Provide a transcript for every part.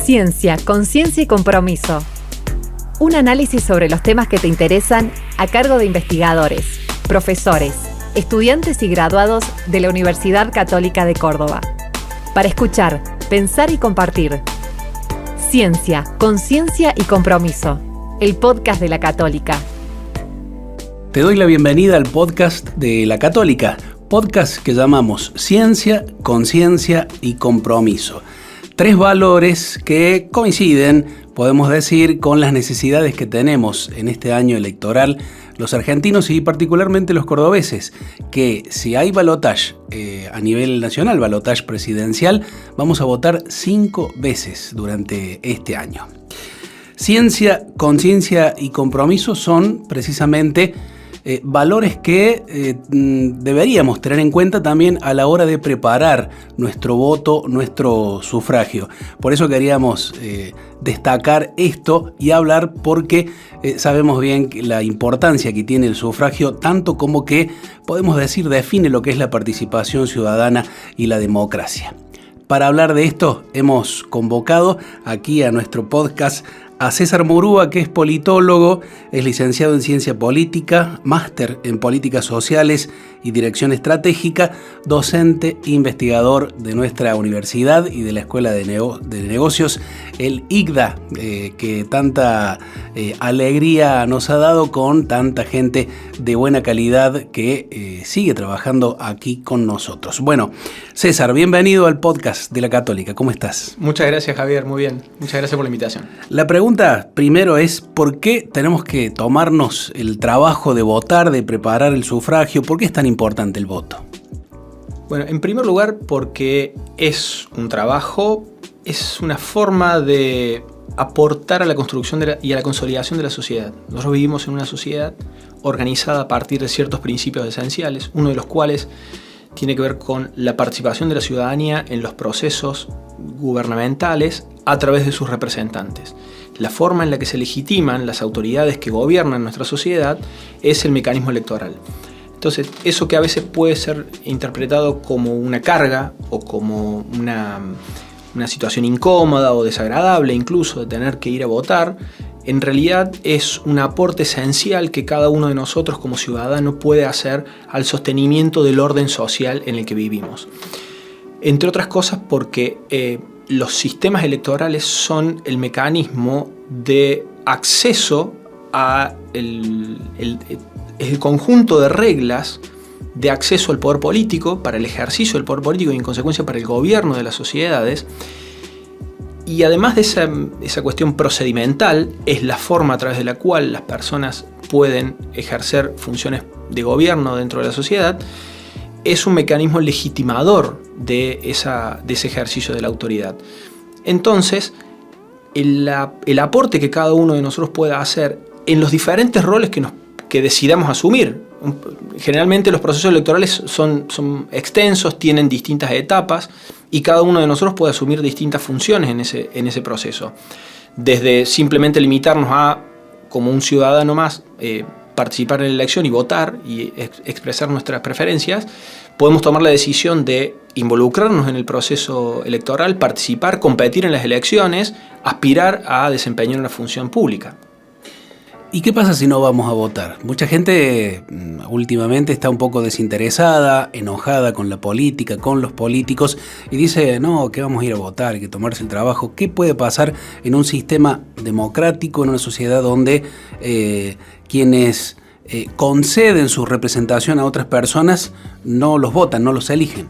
Ciencia, conciencia y compromiso. Un análisis sobre los temas que te interesan a cargo de investigadores, profesores, estudiantes y graduados de la Universidad Católica de Córdoba. Para escuchar, pensar y compartir. Ciencia, conciencia y compromiso. El podcast de la Católica. Te doy la bienvenida al podcast de la Católica, podcast que llamamos Ciencia, Conciencia y Compromiso. 3 valores que coinciden, podemos decir, con las necesidades que tenemos en este año electoral los argentinos y particularmente los cordobeses, que si hay balotaje a nivel nacional, balotaje presidencial, vamos a votar 5 veces durante este año. Ciencia, conciencia y compromiso son precisamente valores que deberíamos tener en cuenta también a la hora de preparar nuestro voto, nuestro sufragio. Por eso queríamos destacar esto y hablar porque sabemos bien la importancia que tiene el sufragio, tanto como que podemos decir define lo que es la participación ciudadana y la democracia. Para hablar de esto hemos convocado aquí a nuestro podcast a César Murúa, que es politólogo, es licenciado en Ciencia Política, máster en Políticas Sociales y Dirección Estratégica, docente e investigador de nuestra universidad y de la Escuela de Negocios, el ICDA, que tanta alegría nos ha dado con tanta gente de buena calidad que sigue trabajando aquí con nosotros. Bueno, César, bienvenido al podcast de la Católica. ¿Cómo estás? Muchas gracias, Javier. Muy bien. Muchas gracias por la invitación. La pregunta primero es ¿por qué tenemos que tomarnos el trabajo de votar, de preparar el sufragio? ¿Por qué es tan importante el voto? Bueno, en primer lugar porque es un trabajo, es una forma de aportar a la construcción y a la consolidación de la sociedad. Nosotros vivimos en una sociedad organizada a partir de ciertos principios esenciales, uno de los cuales tiene que ver con la participación de la ciudadanía en los procesos gubernamentales a través de sus representantes. La forma en la que se legitiman las autoridades que gobiernan nuestra sociedad es el mecanismo electoral. Entonces, eso que a veces puede ser interpretado como una carga o como una situación incómoda o desagradable incluso de tener que ir a votar, en realidad es un aporte esencial que cada uno de nosotros como ciudadano puede hacer al sostenimiento del orden social en el que vivimos. Entre otras cosas porque los sistemas electorales son el mecanismo de acceso a el conjunto de reglas de acceso al poder político, para el ejercicio del poder político y en consecuencia para el gobierno de las sociedades. Y además de esa cuestión procedimental, es la forma a través de la cual las personas pueden ejercer funciones de gobierno dentro de la sociedad. Es un mecanismo legitimador de ese ejercicio de la autoridad. Entonces, el aporte que cada uno de nosotros pueda hacer en los diferentes roles que decidamos asumir. Generalmente los procesos electorales son extensos, tienen distintas etapas y cada uno de nosotros puede asumir distintas funciones en ese proceso. Desde simplemente limitarnos a, como un ciudadano más, participar en la elección y votar y expresar nuestras preferencias, podemos tomar la decisión de involucrarnos en el proceso electoral, participar, competir en las elecciones, aspirar a desempeñar una función pública. ¿Y qué pasa si no vamos a votar? Mucha gente últimamente está un poco desinteresada, enojada con la política, con los políticos y dice, no, que vamos a ir a votar, hay que tomarse el trabajo. ¿Qué puede pasar en un sistema democrático, en una sociedad donde quienes conceden su representación a otras personas no los votan, no los eligen?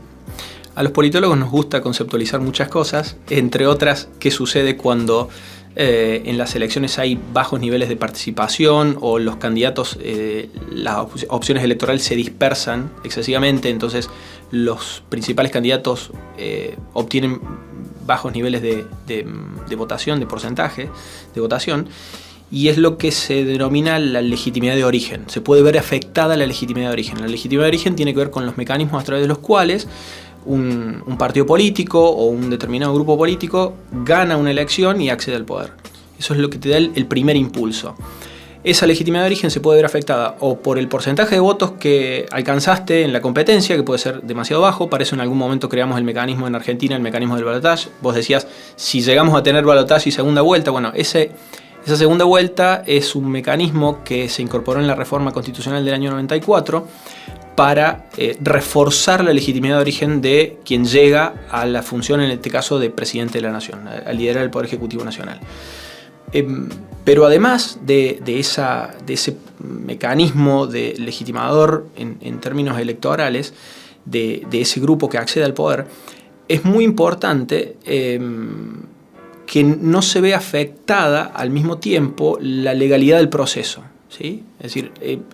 A los politólogos nos gusta conceptualizar muchas cosas, entre otras, qué sucede cuando en las elecciones hay bajos niveles de participación o los candidatos, las opciones electorales se dispersan excesivamente, entonces los principales candidatos obtienen bajos niveles de votación, de porcentaje de votación, y es lo que se denomina la legitimidad de origen. Se puede ver afectada la legitimidad de origen. La legitimidad de origen tiene que ver con los mecanismos a través de los cuales un partido político o un determinado grupo político gana una elección y accede al poder. Eso es lo que te da el primer impulso. esa legitimidad de origen se puede ver afectada o por el porcentaje de votos que alcanzaste en la competencia, que puede ser demasiado bajo. Para eso en algún momento creamos el mecanismo en Argentina, el mecanismo del balotaje. Vos decías, si llegamos a tener balotaje y segunda vuelta, bueno, esa segunda vuelta es un mecanismo que se incorporó en la reforma constitucional del año 94 para reforzar la legitimidad de origen de quien llega a la función, en este caso de presidente de la nación, a liderar el Poder Ejecutivo Nacional. Pero además de ese mecanismo de legitimador en términos electorales, de ese grupo que accede al poder, es muy importante que no se vea afectada al mismo tiempo la legalidad del proceso, ¿sí? Es decir,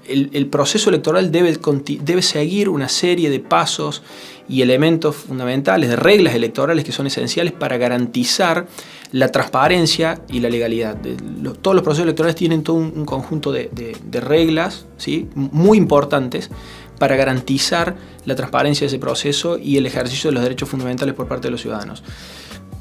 el proceso electoral debe seguir una serie de pasos y elementos fundamentales, de reglas electorales que son esenciales para garantizar la transparencia y la legalidad. Todos los procesos electorales tienen todo un conjunto de reglas, ¿sí?, muy importantes para garantizar la transparencia de ese proceso y el ejercicio de los derechos fundamentales por parte de los ciudadanos.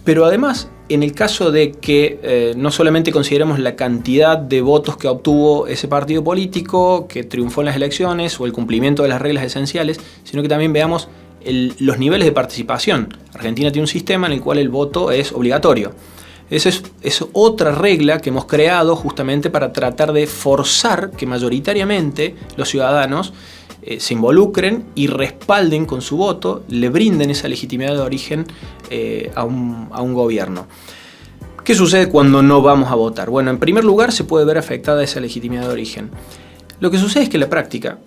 Pero además, en el caso de que no solamente consideremos la cantidad de votos que obtuvo ese partido político, que triunfó en las elecciones, o el cumplimiento de las reglas esenciales, sino que también veamos los niveles de participación. Argentina tiene un sistema en el cual el voto es obligatorio. Esa es otra regla que hemos creado justamente para tratar de forzar que mayoritariamente los ciudadanos se involucren y respalden con su voto, le brinden esa legitimidad de origen a un gobierno. ¿Qué sucede cuando no vamos a votar? Bueno, en primer lugar se puede ver afectada esa legitimidad de origen. Lo que sucede es que en la práctica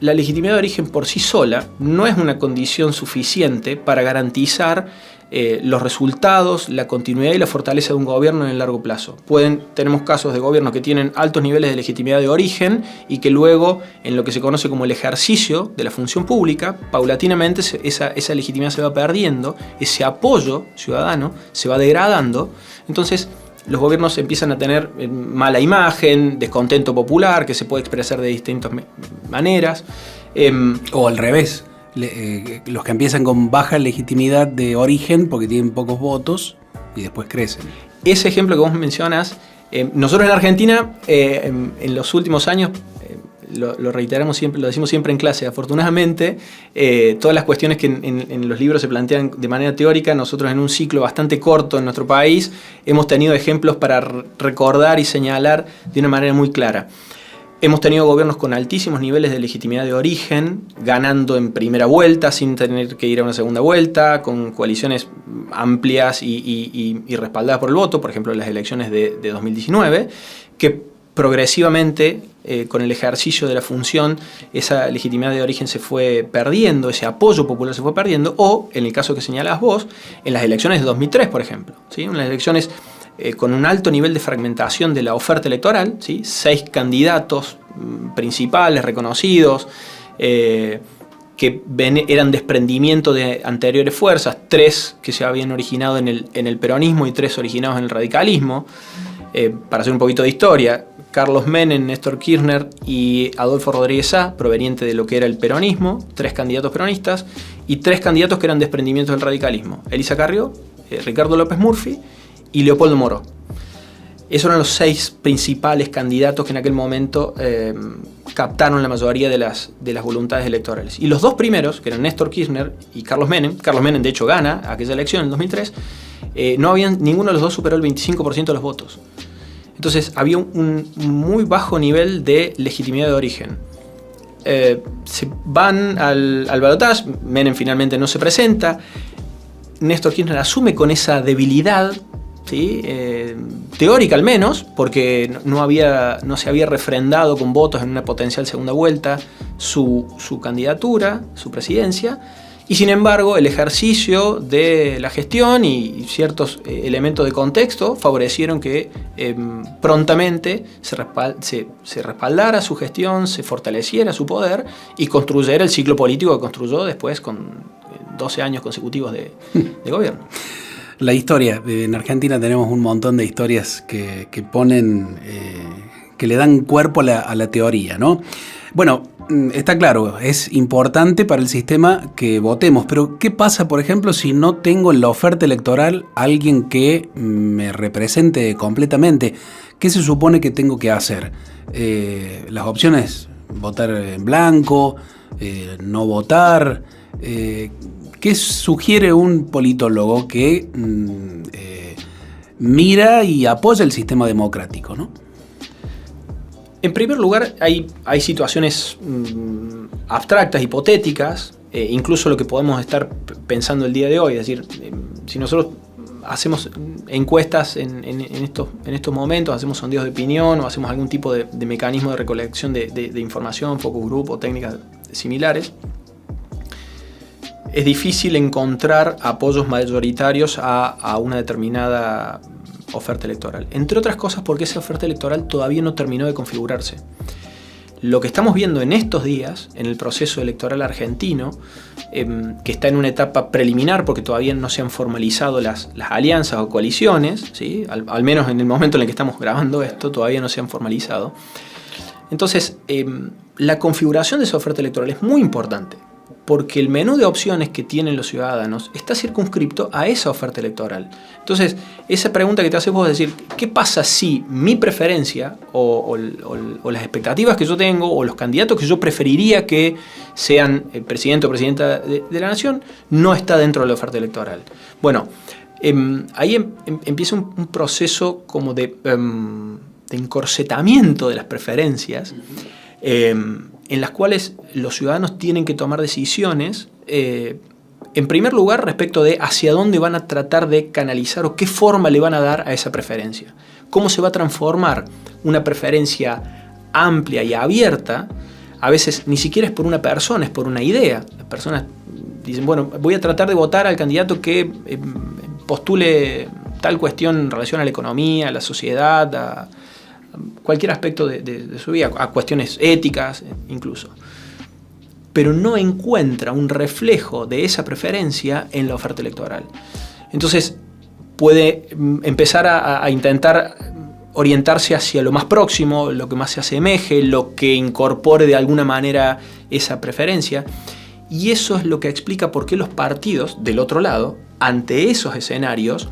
la legitimidad de origen por sí sola no es una condición suficiente para garantizar los resultados, la continuidad y la fortaleza de un gobierno en el largo plazo. Tenemos casos de gobiernos que tienen altos niveles de legitimidad de origen y que luego, en lo que se conoce como el ejercicio de la función pública, paulatinamente esa legitimidad se va perdiendo, ese apoyo ciudadano se va degradando. Entonces, los gobiernos empiezan a tener mala imagen, descontento popular, que se puede expresar de distintas maneras. O al revés. Los que empiezan con baja legitimidad de origen porque tienen pocos votos y después crecen. Ese ejemplo que vos mencionas, nosotros en Argentina en los últimos años, lo reiteramos siempre, lo decimos siempre en clase, afortunadamente todas las cuestiones que en los libros se plantean de manera teórica, nosotros en un ciclo bastante corto en nuestro país hemos tenido ejemplos para recordar y señalar de una manera muy clara. Hemos tenido gobiernos con altísimos niveles de legitimidad de origen, ganando en primera vuelta sin tener que ir a una segunda vuelta, con coaliciones amplias y respaldadas por el voto, por ejemplo en las elecciones de 2019, que progresivamente, con el ejercicio de la función, esa legitimidad de origen se fue perdiendo, ese apoyo popular se fue perdiendo, o, en el caso que señalabas vos, en las elecciones de 2003, por ejemplo, ¿sí? En las elecciones con un alto nivel de fragmentación de la oferta electoral, ¿sí? 6 candidatos principales, reconocidos, que eran desprendimiento de anteriores fuerzas, 3 que se habían originado en el peronismo y 3 originados en el radicalismo. Para hacer un poquito de historia, Carlos Menem, Néstor Kirchner y Adolfo Rodríguez Sá, proveniente de lo que era el peronismo, 3 candidatos peronistas, y 3 candidatos que eran desprendimientos del radicalismo: Elisa Carrió, Ricardo López Murphy y Leopoldo Moró. Esos eran los 6 principales candidatos que en aquel momento captaron la mayoría de las voluntades electorales. Y los 2 primeros, que eran Néstor Kirchner y Carlos Menem de hecho gana aquella elección en 2003, ninguno de los 2 superó el 25% de los votos. Entonces había un muy bajo nivel de legitimidad de origen. Se van al balotaje, Menem finalmente no se presenta, Néstor Kirchner asume con esa debilidad, ¿sí? Teórica al menos, porque no se había refrendado con votos en una potencial segunda vuelta su candidatura, su presidencia, y sin embargo el ejercicio de la gestión y ciertos elementos de contexto favorecieron que prontamente se respaldara su gestión, se fortaleciera su poder y construyera el ciclo político que construyó después con 12 años consecutivos de gobierno. La historia. En Argentina tenemos un montón de historias que ponen, que le dan cuerpo a la teoría, ¿no? Bueno, está claro, es importante para el sistema que votemos, pero ¿qué pasa, por ejemplo, si no tengo en la oferta electoral a alguien que me represente completamente? ¿Qué se supone que tengo que hacer? Las opciones, votar en blanco, no votar. ¿Qué sugiere un politólogo que mira y apoya el sistema democrático, ¿no? En primer lugar, hay situaciones abstractas, hipotéticas, incluso lo que podemos estar pensando el día de hoy. Es decir, si nosotros hacemos encuestas en estos momentos, hacemos sondeos de opinión o hacemos algún tipo de mecanismo de recolección de información, focus group o técnicas similares, es difícil encontrar apoyos mayoritarios a una determinada oferta electoral. Entre otras cosas porque esa oferta electoral todavía no terminó de configurarse. Lo que estamos viendo en estos días, en el proceso electoral argentino, que está en una etapa preliminar porque todavía no se han formalizado las alianzas o coaliciones, ¿sí? Al menos en el momento en el que estamos grabando esto, todavía no se han formalizado. Entonces, la configuración de esa oferta electoral es muy importante, porque el menú de opciones que tienen los ciudadanos está circunscripto a esa oferta electoral. Entonces, esa pregunta que te haces vos es decir, ¿qué pasa si mi preferencia o las expectativas que yo tengo o los candidatos que yo preferiría que sean el presidente o presidenta de la nación no está dentro de la oferta electoral? Bueno, ahí empieza un proceso como de encorsetamiento de las preferencias, en las cuales los ciudadanos tienen que tomar decisiones, en primer lugar respecto de hacia dónde van a tratar de canalizar o qué forma le van a dar a esa preferencia. Cómo se va a transformar una preferencia amplia y abierta. A veces ni siquiera es por una persona, es por una idea. Las personas dicen, bueno, voy a tratar de votar al candidato que postule tal cuestión en relación a la economía, a la sociedad, a cualquier aspecto de su vida, a cuestiones éticas incluso. Pero no encuentra un reflejo de esa preferencia en la oferta electoral. Entonces puede empezar a intentar orientarse hacia lo más próximo, lo que más se asemeje, lo que incorpore de alguna manera esa preferencia. Y eso es lo que explica por qué los partidos, del otro lado, ante esos escenarios,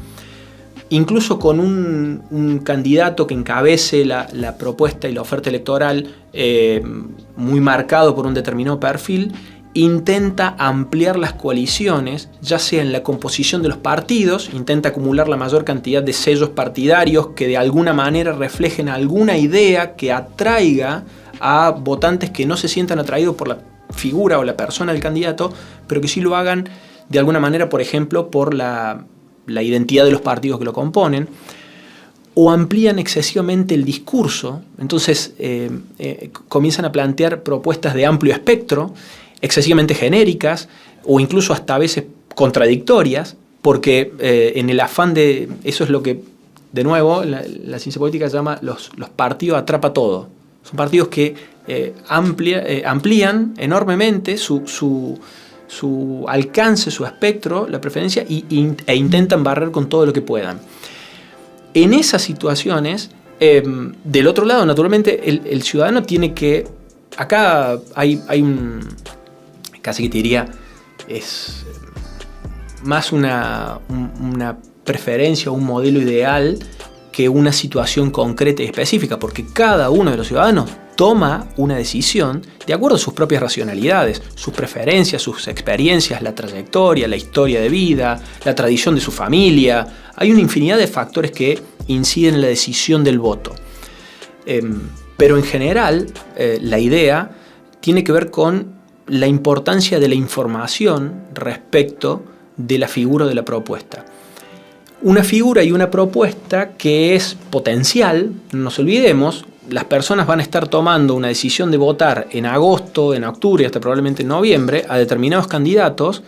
incluso con un candidato que encabece la propuesta y la oferta electoral muy marcado por un determinado perfil, intenta ampliar las coaliciones, ya sea en la composición de los partidos, intenta acumular la mayor cantidad de sellos partidarios que de alguna manera reflejen alguna idea que atraiga a votantes que no se sientan atraídos por la figura o la persona del candidato, pero que sí lo hagan de alguna manera, por ejemplo, por la identidad de los partidos que lo componen, o amplían excesivamente el discurso. Entonces comienzan a plantear propuestas de amplio espectro, excesivamente genéricas, o incluso hasta a veces contradictorias, porque en el afán de... Eso es lo que, de nuevo, la ciencia política llama los partidos atrapa todo. Son partidos que amplían enormemente su alcance, su espectro, la preferencia, e intentan barrer con todo lo que puedan. En esas situaciones, del otro lado, naturalmente, el ciudadano tiene que... Acá hay un... Casi que te diría, es más una preferencia o un modelo ideal que una situación concreta y específica, porque cada uno de los ciudadanos toma una decisión de acuerdo a sus propias racionalidades, sus preferencias, sus experiencias, la trayectoria, la historia de vida, la tradición de su familia. Hay una infinidad de factores que inciden en la decisión del voto. Pero en general, la idea tiene que ver con la importancia de la información respecto de la figura de la propuesta. Una figura y una propuesta que es potencial, no nos olvidemos, las personas van a estar tomando una decisión de votar en agosto, en octubre, hasta probablemente en noviembre, a determinados candidatos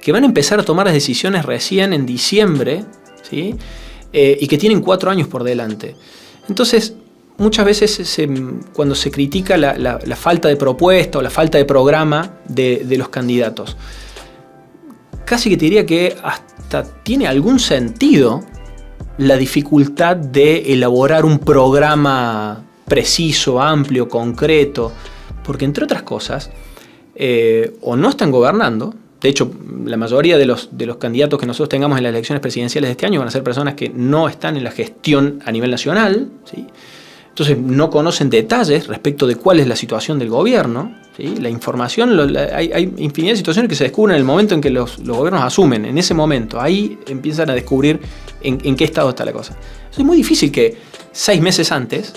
que van a empezar a tomar las decisiones recién en diciembre, ¿sí? Y que tienen 4 años por delante. Entonces, muchas veces cuando se critica la falta de propuesta o la falta de programa de los candidatos, casi que te diría que hasta tiene algún sentido la dificultad de elaborar un programa preciso, amplio, concreto, Porque, entre otras cosas, o no están gobernando. De hecho, la mayoría de los candidatos que nosotros tengamos en las elecciones presidenciales de este año van a ser personas que no están en la gestión a nivel nacional, ¿sí? Entonces no conocen detalles respecto de cuál es la situación del gobierno, ¿sí? La información, hay infinidad de situaciones que se descubren en el momento en que los gobiernos asumen. En ese momento, ahí empiezan a descubrir en qué estado está la cosa. Entonces, es muy difícil que 6 meses antes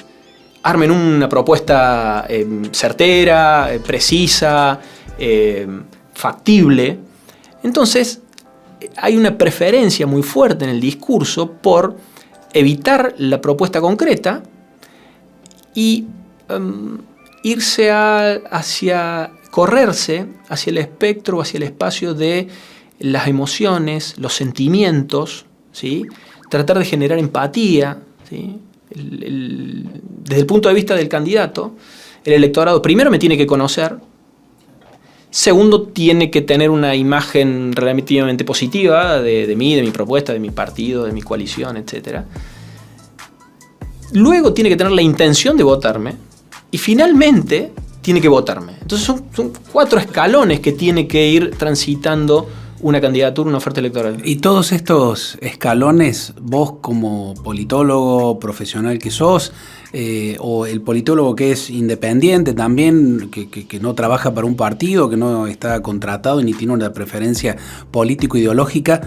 armen una propuesta certera, precisa, factible. Entonces hay una preferencia muy fuerte en el discurso por evitar la propuesta concreta y correrse hacia el espectro, hacia el espacio de las emociones, los sentimientos, ¿sí? Tratar de generar empatía, ¿sí? Desde el punto de vista del candidato, el electorado primero me tiene que conocer. Segundo, tiene que tener una imagen relativamente positiva de mí, de mi propuesta, de mi partido, de mi coalición, etc. Luego tiene que tener la intención de votarme. Y finalmente tiene que votarme. Entonces son 4 escalones que tiene que ir transitando una candidatura, una oferta electoral. Y todos estos escalones, vos como politólogo profesional que sos, o el politólogo que es independiente también, que no trabaja para un partido, que no está contratado ni tiene una preferencia político-ideológica,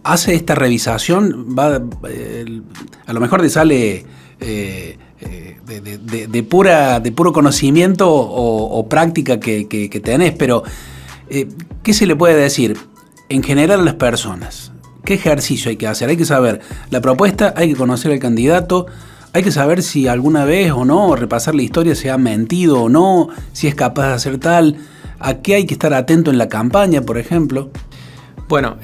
hace esta revisación, a lo mejor te sale de puro conocimiento o práctica que tenés, pero ¿qué se le puede decir en general a las personas? ¿Qué ejercicio hay que hacer? Hay que saber la propuesta, hay que conocer al candidato, hay que saber si alguna vez o no, repasar la historia, si ha mentido o no, si es capaz de hacer tal. ¿A qué hay que estar atento en la campaña, por ejemplo? Bueno,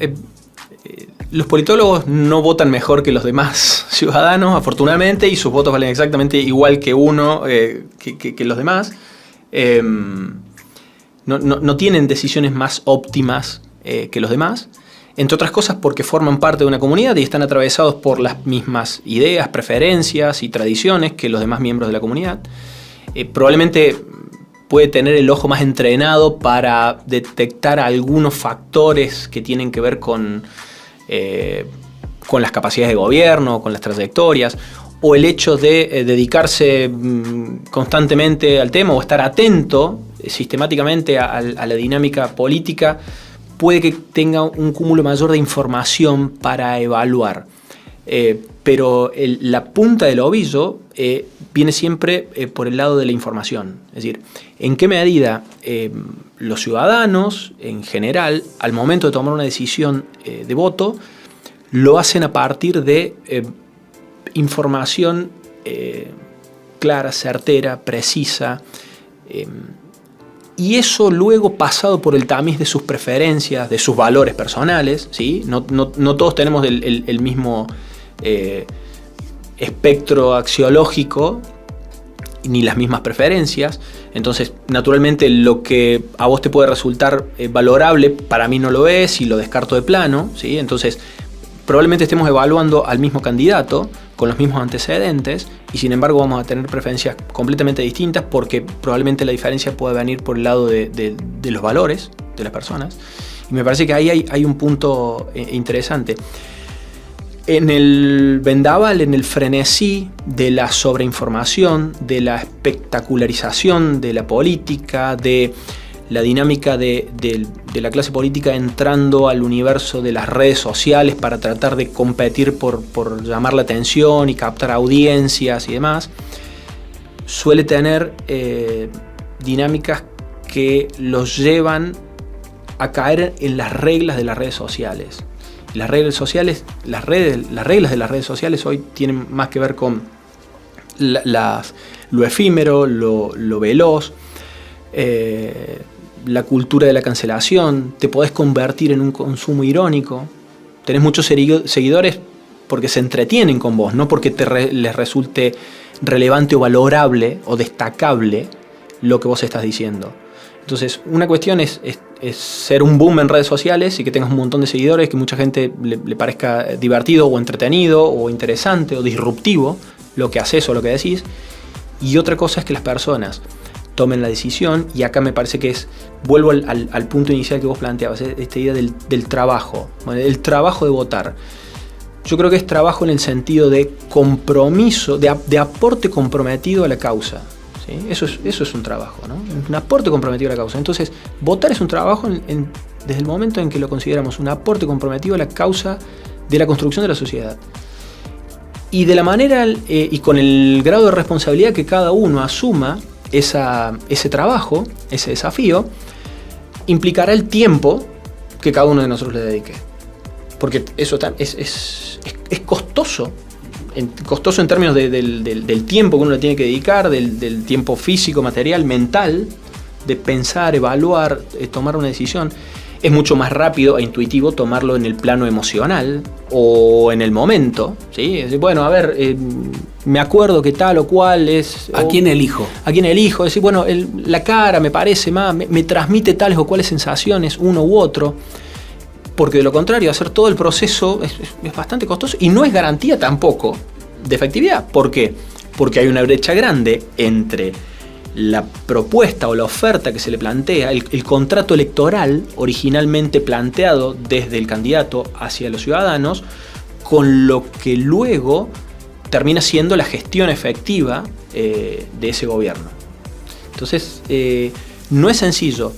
los politólogos no votan mejor que los demás ciudadanos, afortunadamente, y sus votos valen exactamente igual que uno, que los demás. No tienen decisiones más óptimas que los demás, entre otras cosas porque forman parte de una comunidad y están atravesados por las mismas ideas, preferencias y tradiciones que los demás miembros de la comunidad. Probablemente puede tener el ojo más entrenado para detectar algunos factores que tienen que ver con las capacidades de gobierno, con las trayectorias, o el hecho de dedicarse constantemente al tema o estar atento sistemáticamente a la dinámica política, puede que tenga un cúmulo mayor de información para evaluar. Pero la punta del ovillo viene siempre por el lado de la información. Es decir, en qué medida los ciudadanos en general, al momento de tomar una decisión de voto, lo hacen a partir de información clara, certera, precisa, y eso luego pasado por el tamiz de sus preferencias, de sus valores personales, ¿sí? No todos tenemos el mismo espectro axiológico ni las mismas preferencias. Entonces, naturalmente, lo que a vos te puede resultar valorable, para mí no lo es y lo descarto de plano, ¿sí? Entonces, probablemente estemos evaluando al mismo candidato con los mismos antecedentes y sin embargo vamos a tener preferencias completamente distintas porque probablemente la diferencia pueda venir por el lado de los valores de las personas. Y me parece que ahí hay un punto interesante. En el vendaval, en el frenesí de la sobreinformación, de la espectacularización de la política, de la dinámica de la clase política entrando al universo de las redes sociales para tratar de competir por llamar la atención y captar audiencias y demás, suele tener dinámicas que los llevan a caer en las reglas de las redes sociales. Las reglas sociales, las reglas de las redes sociales hoy tienen más que ver con lo efímero, lo veloz, la cultura de la cancelación. Te podés convertir en un consumo irónico. Tenés muchos seguidores porque se entretienen con vos, no porque les resulte relevante o valorable o destacable lo que vos estás diciendo. Entonces, una cuestión es ser un boom en redes sociales y que tengas un montón de seguidores, que mucha gente le parezca divertido o entretenido o interesante o disruptivo lo que haces o lo que decís. Y otra cosa es que las personas tomen la decisión. Y acá me parece que vuelvo al punto inicial que vos planteabas, esta idea del trabajo, bueno, el trabajo de votar. Yo creo que es trabajo en el sentido de compromiso, de aporte comprometido a la causa. ¿Sí? Eso es un trabajo, ¿no? Un aporte comprometido a la causa. Entonces, votar es un trabajo desde el momento en que lo consideramos un aporte comprometido a la causa de la construcción de la sociedad. Y de la manera y con el grado de responsabilidad que cada uno asuma ese trabajo, ese desafío, implicará el tiempo que cada uno de nosotros le dedique. Porque eso es costoso. Costoso en términos del tiempo que uno le tiene que dedicar, del tiempo físico, material, mental, de pensar, evaluar, tomar una decisión. Es mucho más rápido e intuitivo tomarlo en el plano emocional o en el momento, ¿sí? Es decir, bueno, a ver, me acuerdo que tal o cual es... ¿A quién elijo? ¿A quién elijo? Es decir, bueno, la cara me parece más, me transmite tales o cuales sensaciones, uno u otro. Porque de lo contrario, hacer todo el proceso es bastante costoso y no es garantía tampoco de efectividad. ¿Por qué? Porque hay una brecha grande entre la propuesta o la oferta que se le plantea, el contrato electoral originalmente planteado desde el candidato hacia los ciudadanos, con lo que luego termina siendo la gestión efectiva de ese gobierno. Entonces, no es sencillo,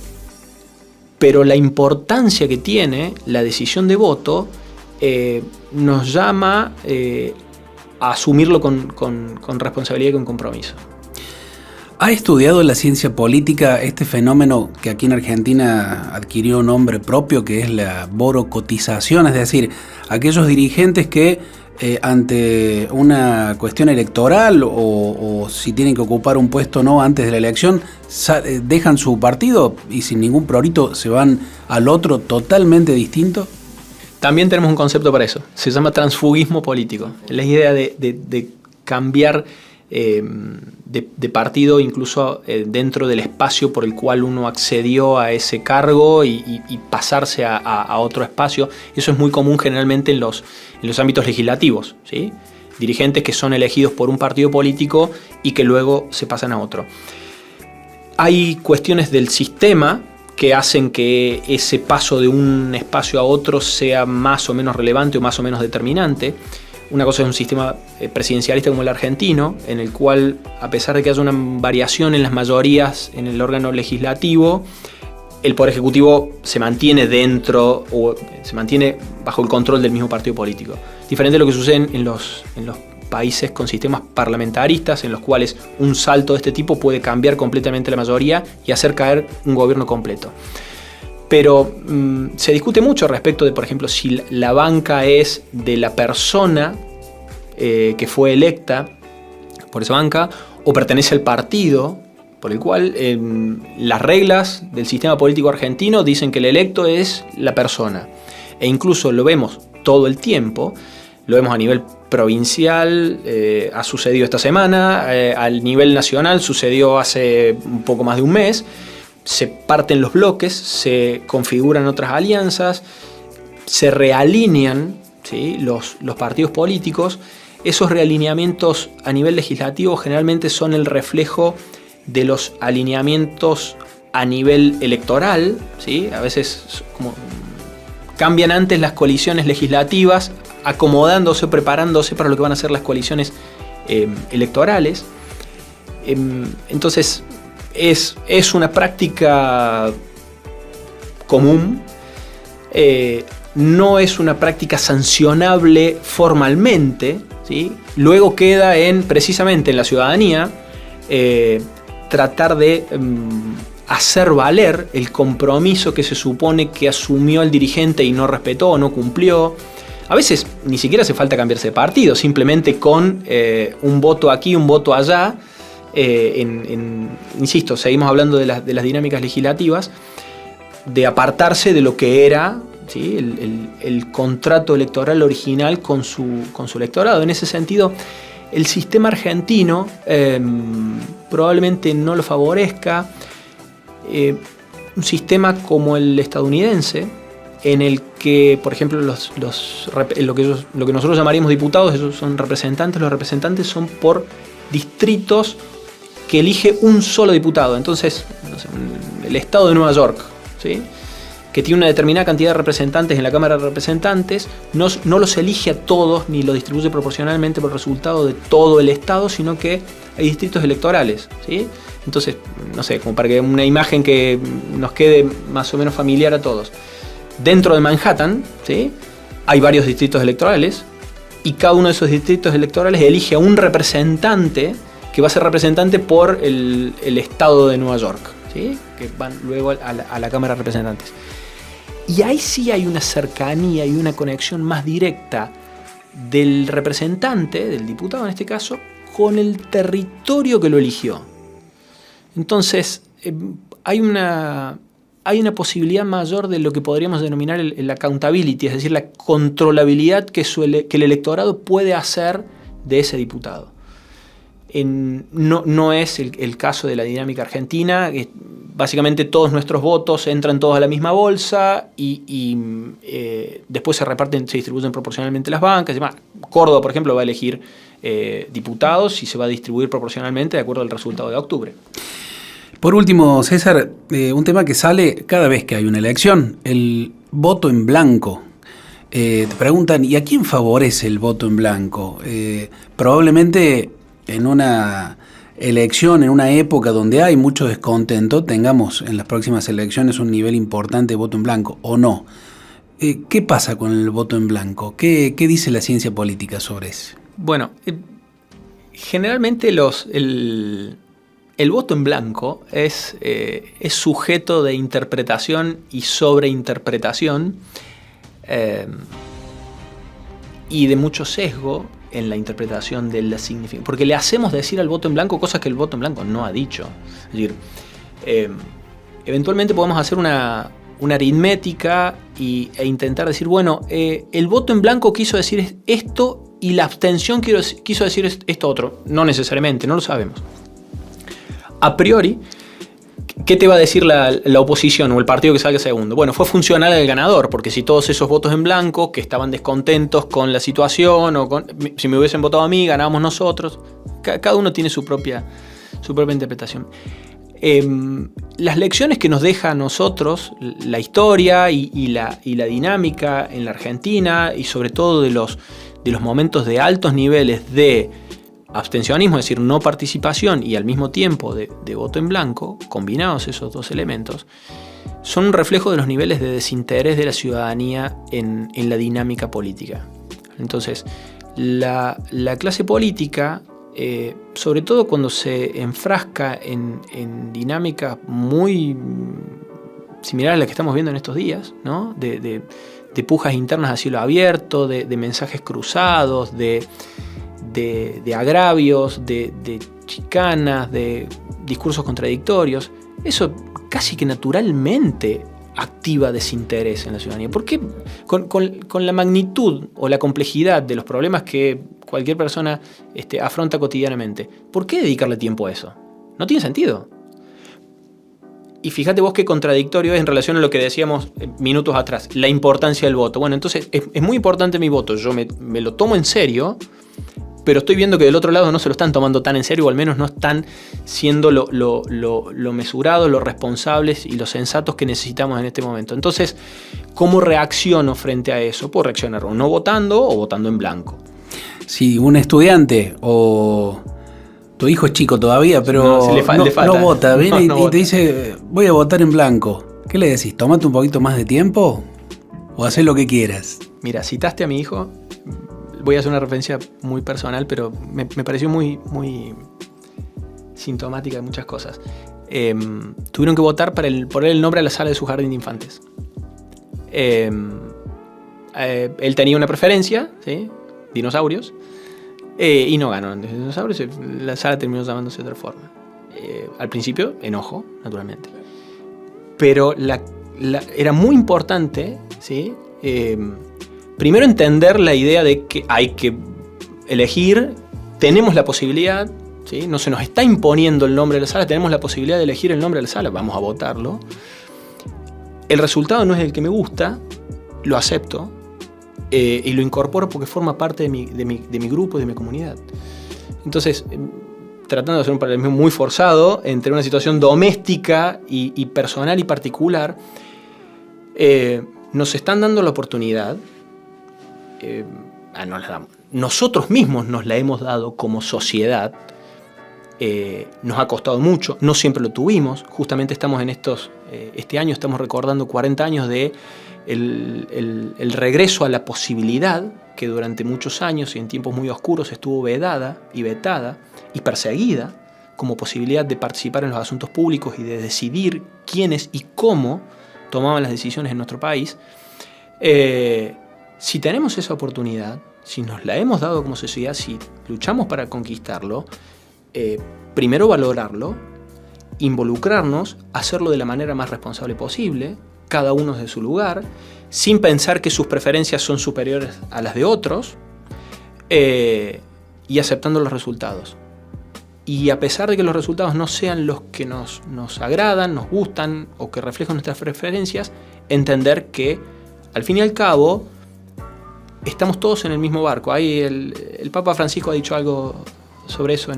pero la importancia que tiene la decisión de voto nos llama a asumirlo con responsabilidad y con compromiso. ¿Ha estudiado la ciencia política este fenómeno que aquí en Argentina adquirió un nombre propio, que es la borocotización? Es decir, aquellos dirigentes que ante una cuestión electoral o si tienen que ocupar un puesto o no antes de la elección, dejan su partido y sin ningún prurito se van al otro totalmente distinto. También tenemos un concepto para eso, se llama transfugismo político. La idea de cambiar de partido incluso dentro del espacio por el cual uno accedió a ese cargo y pasarse a otro espacio. Eso es muy común generalmente en los ámbitos legislativos, ¿sí? Dirigentes que son elegidos por un partido político y que luego se pasan a otro. Hay cuestiones del sistema que hacen que ese paso de un espacio a otro sea más o menos relevante o más o menos determinante. Una cosa es un sistema presidencialista como el argentino, en el cual, a pesar de que haya una variación en las mayorías en el órgano legislativo, el Poder Ejecutivo se mantiene dentro o se mantiene bajo el control del mismo partido político. Diferente de lo que sucede en los países con sistemas parlamentaristas, en los cuales un salto de este tipo puede cambiar completamente la mayoría y hacer caer un gobierno completo. Pero se discute mucho respecto de, por ejemplo, si la banca es de la persona que fue electa por esa banca o pertenece al partido por el cual las reglas del sistema político argentino dicen que el electo es la persona. E incluso lo vemos todo el tiempo, lo vemos a nivel provincial, ha sucedido esta semana, al nivel nacional sucedió hace un poco más de un mes. Se parten los bloques, se configuran otras alianzas, se realinean, ¿sí?, los partidos políticos. Esos realineamientos a nivel legislativo generalmente son el reflejo de los alineamientos a nivel electoral, ¿sí? A veces como cambian antes las coaliciones legislativas, acomodándose, preparándose para lo que van a ser las coaliciones electorales. Entonces, es una práctica común, no es una práctica sancionable formalmente, ¿sí? Luego queda precisamente en la ciudadanía tratar de hacer valer el compromiso que se supone que asumió el dirigente y no respetó o no cumplió. A veces ni siquiera hace falta cambiarse de partido, simplemente con un voto aquí, un voto allá. Insisto, seguimos hablando de las dinámicas legislativas, de apartarse de lo que era, ¿sí?, el contrato electoral original con su electorado. En ese sentido, el sistema argentino probablemente no lo favorezca. Un sistema como el estadounidense, en el que, por ejemplo, lo que nosotros llamaríamos diputados, esos son representantes. Los representantes son por distritos que elige un solo diputado. Entonces, no sé, el estado de Nueva York, ¿sí?, que tiene una determinada cantidad de representantes en la Cámara de Representantes, no los elige a todos ni los distribuye proporcionalmente por el resultado de todo el estado, sino que hay distritos electorales, ¿sí? Entonces, no sé, como para que una imagen que nos quede más o menos familiar a todos. Dentro de Manhattan, ¿sí?, hay varios distritos electorales y cada uno de esos distritos electorales elige a un representante que va a ser representante por el estado de Nueva York, ¿sí?, que van luego a la Cámara de Representantes. Y ahí sí hay una cercanía y una conexión más directa del representante, del diputado en este caso, con el territorio que lo eligió. Entonces, hay una posibilidad mayor de lo que podríamos denominar el accountability, es decir, la controlabilidad que el electorado puede hacer de ese diputado. No es el caso de la dinámica argentina. Básicamente todos nuestros votos entran todos a la misma bolsa y después se distribuyen proporcionalmente las bancas. Además, Córdoba, por ejemplo, va a elegir diputados y se va a distribuir proporcionalmente de acuerdo al resultado de octubre. Por último, César, un tema que sale cada vez que hay una elección, el voto en blanco. Te preguntan, ¿y a quién favorece el voto en blanco? Probablemente en una elección, en una época donde hay mucho descontento, tengamos en las próximas elecciones un nivel importante de voto en blanco, ¿o no? ¿Qué pasa con el voto en blanco? ¿Qué dice la ciencia política sobre eso? Bueno, generalmente el voto en blanco es sujeto de interpretación y sobreinterpretación y de mucho sesgo en la interpretación de la significación. Porque le hacemos decir al voto en blanco cosas que el voto en blanco no ha dicho. Es decir, eventualmente podemos hacer una aritmética e intentar decir, bueno, el voto en blanco quiso decir esto y la abstención quiso decir esto otro. No necesariamente, no lo sabemos. A priori, ¿qué te va a decir la oposición o el partido que salga segundo? Bueno, fue funcional al ganador, porque si todos esos votos en blanco que estaban descontentos con la situación si me hubiesen votado a mí, ganábamos nosotros. Cada uno tiene su propia interpretación. Las lecciones que nos deja a nosotros la historia y la dinámica en la Argentina y sobre todo de los momentos de altos niveles de abstencionismo, es decir, no participación y al mismo tiempo de voto en blanco, combinados esos dos elementos, son un reflejo de los niveles de desinterés de la ciudadanía en la dinámica política. Entonces, la clase política, sobre todo cuando se enfrasca en dinámicas muy similares a las que estamos viendo en estos días, ¿no?, de pujas internas a cielo abierto, de mensajes cruzados, de agravios, de chicanas, de discursos contradictorios, eso casi que naturalmente activa desinterés en la ciudadanía. ¿Por qué? Con la magnitud o la complejidad de los problemas que cualquier persona afronta cotidianamente, ¿por qué dedicarle tiempo a eso? No tiene sentido. Y fíjate vos qué contradictorio es en relación a lo que decíamos minutos atrás, la importancia del voto. Bueno, entonces es muy importante mi voto, yo me lo tomo en serio, pero estoy viendo que del otro lado no se lo están tomando tan en serio, o al menos no están siendo lo mesurados, lo responsables y los sensatos que necesitamos en este momento. Entonces, ¿cómo reacciono frente a eso? Puedo reaccionar o no votando o votando en blanco. Si un estudiante o tu hijo es chico todavía, pero le falta. No vota, viene y te dice, voy a votar en blanco, ¿qué le decís? ¿Tomate un poquito más de tiempo o hacé lo que quieras? Mira, citaste a mi hijo. Voy a hacer una referencia muy personal, pero me pareció muy, muy sintomática de muchas cosas. Tuvieron que votar para poner el nombre a la sala de su jardín de infantes. Él tenía una preferencia, ¿sí?, dinosaurios, y no ganó en dinosaurios. La sala terminó llamándose de otra forma. Al principio, enojo, naturalmente. Pero era muy importante, ¿sí?, primero entender la idea de que hay que elegir, tenemos la posibilidad, ¿sí?, no se nos está imponiendo el nombre de la sala, tenemos la posibilidad de elegir el nombre de la sala, vamos a votarlo. El resultado no es el que me gusta, lo acepto y lo incorporo porque forma parte de mi grupo y de mi comunidad. Entonces, tratando de hacer un paralelismo muy forzado entre una situación doméstica y personal y particular, nos están dando la oportunidad, nosotros mismos nos la hemos dado como sociedad, nos ha costado mucho, no siempre lo tuvimos, justamente estamos en este año estamos recordando 40 años de el regreso a la posibilidad que durante muchos años y en tiempos muy oscuros estuvo vedada y vetada y perseguida como posibilidad de participar en los asuntos públicos y de decidir quiénes y cómo tomaban las decisiones en nuestro país. Si tenemos esa oportunidad, si nos la hemos dado como sociedad, si luchamos para conquistarlo, primero valorarlo, involucrarnos, hacerlo de la manera más responsable posible, cada uno desde su lugar, sin pensar que sus preferencias son superiores a las de otros, y aceptando los resultados. Y a pesar de que los resultados no sean los que nos agradan, nos gustan o que reflejan nuestras preferencias, entender que al fin y al cabo estamos todos en el mismo barco. Ahí el Papa Francisco ha dicho algo sobre eso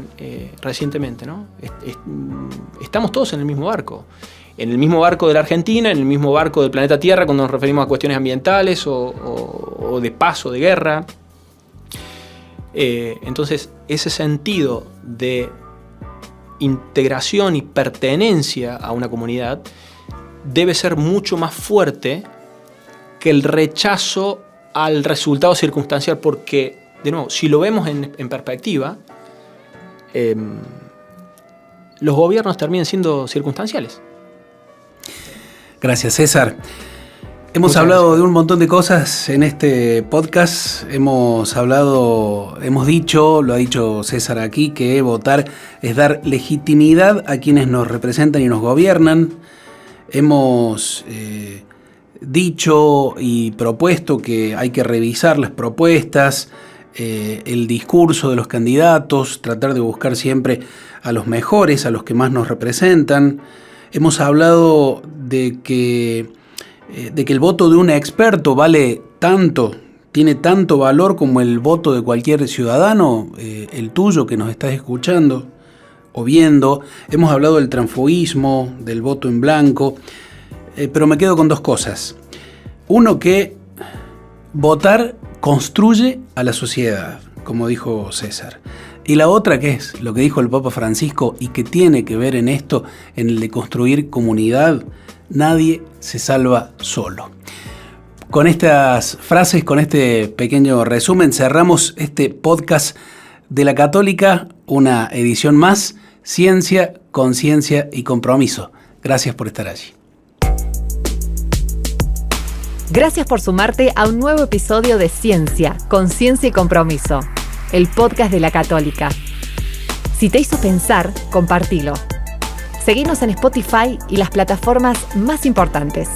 recientemente, ¿no? Estamos todos en el mismo barco. En el mismo barco de la Argentina, en el mismo barco del planeta Tierra cuando nos referimos a cuestiones ambientales o de paz o de guerra. Entonces, ese sentido de integración y pertenencia a una comunidad debe ser mucho más fuerte que el rechazo al resultado circunstancial, porque, de nuevo, si lo vemos en perspectiva, los gobiernos terminan siendo circunstanciales. Gracias, César. Hemos hablado de un montón de cosas en este podcast. Hemos dicho, lo ha dicho César aquí, que votar es dar legitimidad a quienes nos representan y nos gobiernan. Hemos dicho y propuesto que hay que revisar las propuestas, el discurso de los candidatos, tratar de buscar siempre a los mejores, a los que más nos representan. Hemos hablado de que el voto de un experto vale tanto, tiene tanto valor como el voto de cualquier ciudadano, el tuyo que nos estás escuchando o viendo. Hemos hablado del transfugismo, del voto en blanco, pero me quedo con dos cosas. Uno, que votar construye a la sociedad, como dijo César. Y la otra, que es lo que dijo el Papa Francisco y que tiene que ver en esto, en el de construir comunidad: nadie se salva solo. Con estas frases, con este pequeño resumen, cerramos este podcast de La Católica, una edición más, Ciencia, Conciencia y Compromiso. Gracias por estar allí. Gracias por sumarte a un nuevo episodio de Ciencia, Conciencia y Compromiso, el podcast de La Católica. Si te hizo pensar, compartilo. Seguinos en Spotify y las plataformas más importantes.